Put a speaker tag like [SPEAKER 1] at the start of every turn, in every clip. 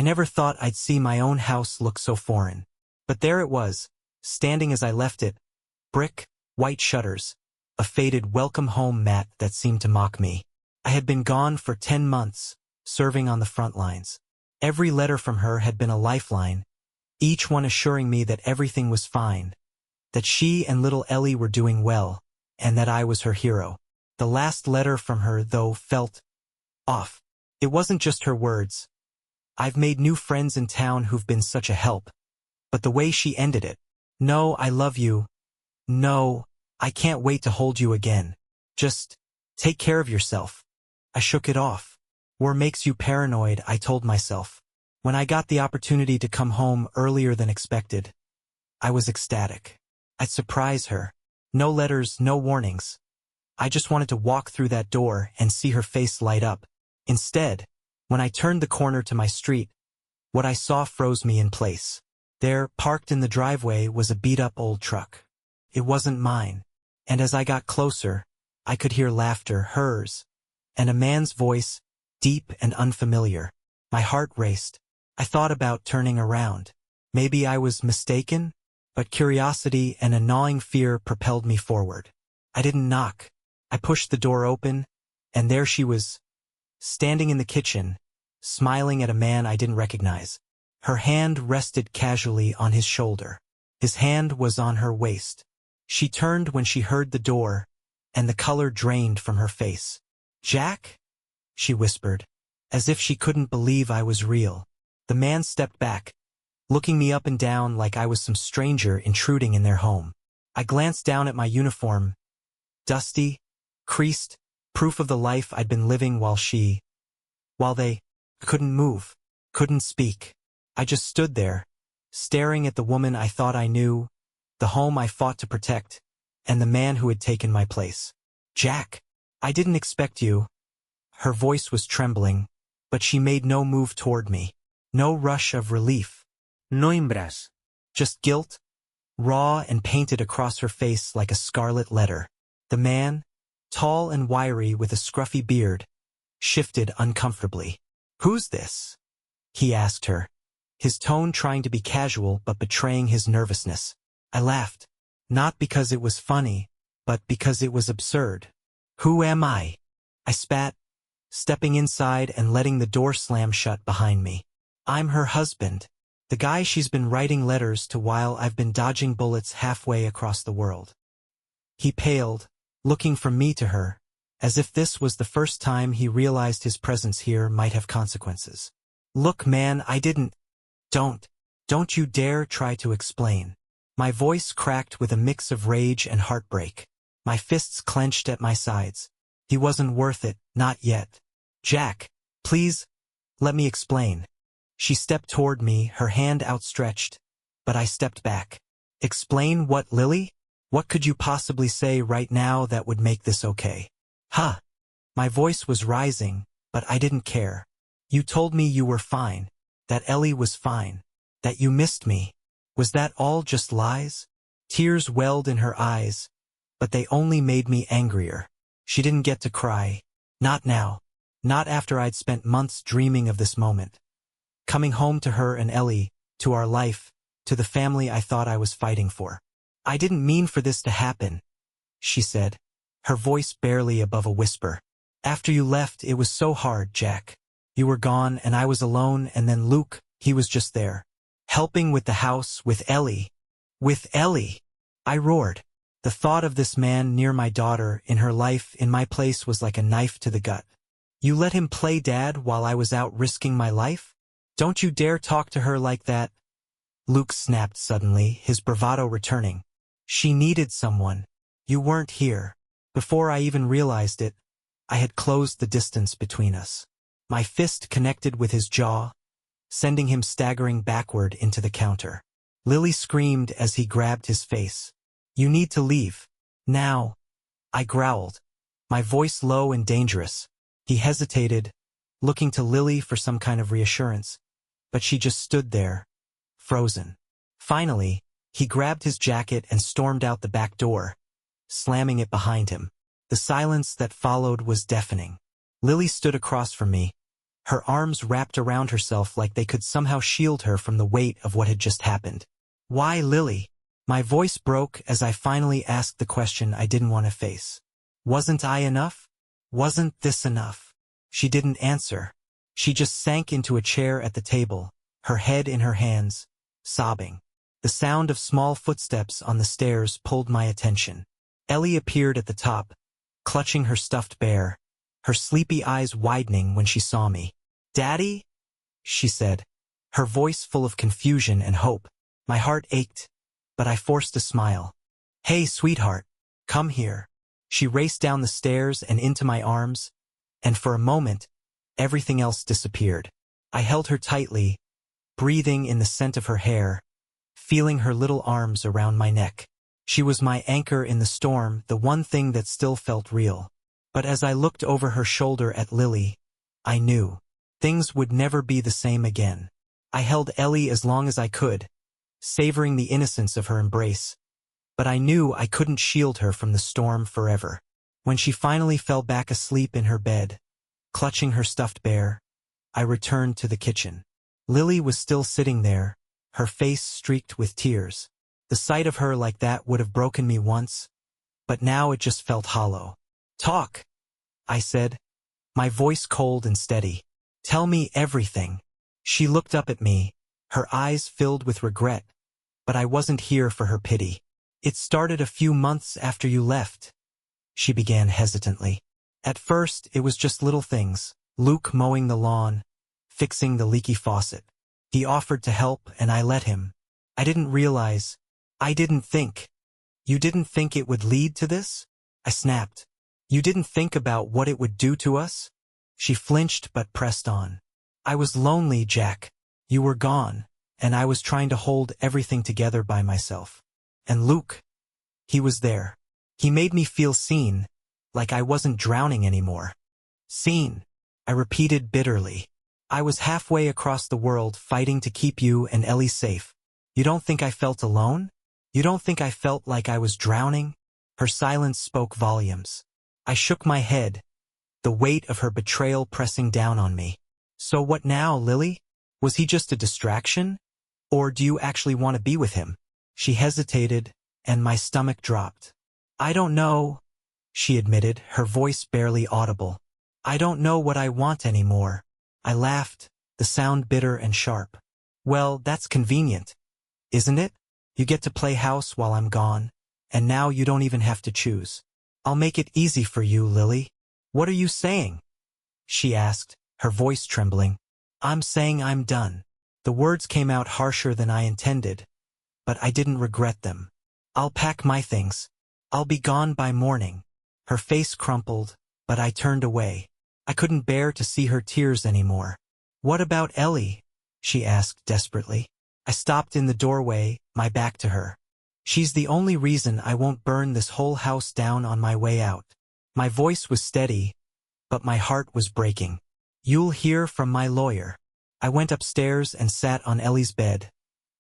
[SPEAKER 1] never thought I'd see my own house look so foreign. But there it was, standing as I left it, brick, white shutters, a faded welcome home mat that seemed to mock me. I had been gone for 10 months, serving on the front lines. Every letter from her had been a lifeline, each one assuring me that everything was fine, that she and little Ellie were doing well, and that I was her hero. The last letter from her, though, felt off. It wasn't just her words. I've made new friends in town who've been such a help. But the way she ended it, no, I love you. No, I can't wait to hold you again. Just take care of yourself. I shook it off. War makes you paranoid, I told myself. When I got the opportunity to come home earlier than expected, I was ecstatic. I'd surprise her. No letters, no warnings. I just wanted to walk through that door and see her face light up. Instead, when I turned the corner to my street, what I saw froze me in place. There, parked in the driveway, was a beat-up old truck. It wasn't mine, and as I got closer, I could hear laughter, hers, and a man's voice, deep and unfamiliar. My heart raced. I thought about turning around. Maybe I was mistaken, but curiosity and a gnawing fear propelled me forward. I didn't knock. I pushed the door open, and there she was, standing in the kitchen, smiling at a man I didn't recognize. Her hand rested casually on his shoulder. His hand was on her waist. She turned when she heard the door, and the color drained from her face. "Jack?" she whispered, as if she couldn't believe I was real. The man stepped back, looking me up and down like I was some stranger intruding in their home. I glanced down at my uniform, dusty, creased, proof of the life I'd been living while they couldn't move, couldn't speak. I just stood there, staring at the woman I thought I knew, the home I fought to protect, and the man who had taken my place. "Jack, I didn't expect you." Her voice was trembling, but she made no move toward me. No rush of relief.
[SPEAKER 2] No imbras.
[SPEAKER 1] Just guilt, raw and painted across her face like a scarlet letter. The man, tall and wiry with a scruffy beard, shifted uncomfortably. "Who's this?" he asked her, his tone trying to be casual but betraying his nervousness. I laughed, not because it was funny, but because it was absurd. "Who am I?" I spat, stepping inside and letting the door slam shut behind me. "I'm her husband, the guy she's been writing letters to while I've been dodging bullets halfway across the world." He paled, looking from me to her, as if this was the first time he realized his presence here might have consequences. "Look, man, I didn't—" Don't you dare try to explain." My voice cracked with a mix of rage and heartbreak. My fists clenched at my sides. He wasn't worth it, not yet. "Jack, please, let me explain." She stepped toward me, her hand outstretched, but I stepped back. "Explain what, Lily? What could you possibly say right now that would make this okay?" "Huh." My voice was rising, but I didn't care. "You told me you were fine, that Ellie was fine, that you missed me. Was that all just lies?" Tears welled in her eyes, but they only made me angrier. She didn't get to cry. Not now. Not after I'd spent months dreaming of this moment. Coming home to her and Ellie, to our life, to the family I thought I was fighting for. "I didn't mean for this to happen," she said, her voice barely above a whisper. "After you left, it was so hard, Jack. You were gone and I was alone, and then Luke, he was just there, helping with the house, with Ellie." "With Ellie!" I roared. The thought of this man near my daughter, in her life, in my place, was like a knife to the gut. "You let him play dad while I was out risking my life? Don't you dare talk to her like that." Luke snapped suddenly, his bravado returning. "She needed someone. You weren't here." Before I even realized it, I had closed the distance between us. My fist connected with his jaw, sending him staggering backward into the counter. Lily screamed as he grabbed his face. "You need to leave. Now." I growled, my voice low and dangerous. He hesitated, looking to Lily for some kind of reassurance, but she just stood there, frozen. Finally, he grabbed his jacket and stormed out the back door, slamming it behind him. The silence that followed was deafening. Lily stood across from me, her arms wrapped around herself like they could somehow shield her from the weight of what had just happened. "Why, Lily?" My voice broke as I finally asked the question I didn't want to face. "Wasn't I enough? Wasn't this enough?" She didn't answer. She just sank into a chair at the table, her head in her hands, sobbing. The sound of small footsteps on the stairs pulled my attention. Ellie appeared at the top, clutching her stuffed bear, her sleepy eyes widening when she saw me. "Daddy?" she said, her voice full of confusion and hope. My heart ached, but I forced a smile. "Hey, sweetheart, come here." She raced down the stairs and into my arms, and for a moment, everything else disappeared. I held her tightly, breathing in the scent of her hair, feeling her little arms around my neck. She was my anchor in the storm, the one thing that still felt real. But as I looked over her shoulder at Lily, I knew things would never be the same again. I held Ellie as long as I could, savoring the innocence of her embrace, but I knew I couldn't shield her from the storm forever. When she finally fell back asleep in her bed, clutching her stuffed bear, I returned to the kitchen. Lily was still sitting there, her face streaked with tears. The sight of her like that would have broken me once, but now it just felt hollow. "Talk," I said, my voice cold and steady. "Tell me everything." She looked up at me, her eyes filled with regret, but I wasn't here for her pity. "It started a few months after you left," she began hesitantly. "At first, it was just little things. Luke mowing the lawn, fixing the leaky faucet. He offered to help, and I let him. I didn't realize. I didn't think." "You didn't think it would lead to this?" I snapped. "You didn't think about what it would do to us?" She flinched but pressed on. "I was lonely, Jack. You were gone, and I was trying to hold everything together by myself. And Luke, he was there. He made me feel seen, like I wasn't drowning anymore." "Seen," I repeated bitterly. "I was halfway across the world fighting to keep you and Ellie safe. You don't think I felt alone? You don't think I felt like I was drowning?" Her silence spoke volumes. I shook my head, the weight of her betrayal pressing down on me. "So what now, Lily? Was he just a distraction? Or do you actually want to be with him?" She hesitated, and my stomach dropped. "I don't know," she admitted, her voice barely audible. "I don't know what I want anymore." I laughed, the sound bitter and sharp. "Well, that's convenient, isn't it? You get to play house while I'm gone, and now you don't even have to choose. I'll make it easy for you, Lily." "What are you saying?" she asked, her voice trembling. "I'm saying I'm done." The words came out harsher than I intended, but I didn't regret them. "I'll pack my things. I'll be gone by morning." Her face crumpled, but I turned away. I couldn't bear to see her tears anymore. "What about Ellie?" she asked desperately. I stopped in the doorway, my back to her. "She's the only reason I won't burn this whole house down on my way out." My voice was steady, but my heart was breaking. "You'll hear from my lawyer." I went upstairs and sat on Ellie's bed,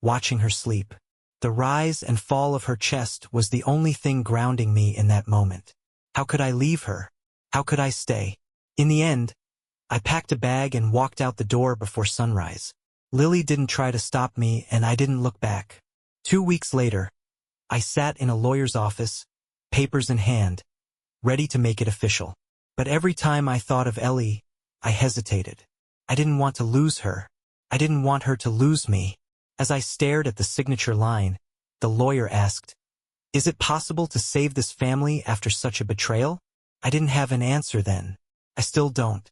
[SPEAKER 1] watching her sleep. The rise and fall of her chest was the only thing grounding me in that moment. How could I leave her? How could I stay? In the end, I packed a bag and walked out the door before sunrise. Lily didn't try to stop me, and I didn't look back. 2 weeks later, I sat in a lawyer's office, papers in hand, ready to make it official. But every time I thought of Ellie, I hesitated. I didn't want to lose her. I didn't want her to lose me. As I stared at the signature line, the lawyer asked, "Is it possible to save this family after such a betrayal?" I didn't have an answer then. I still don't.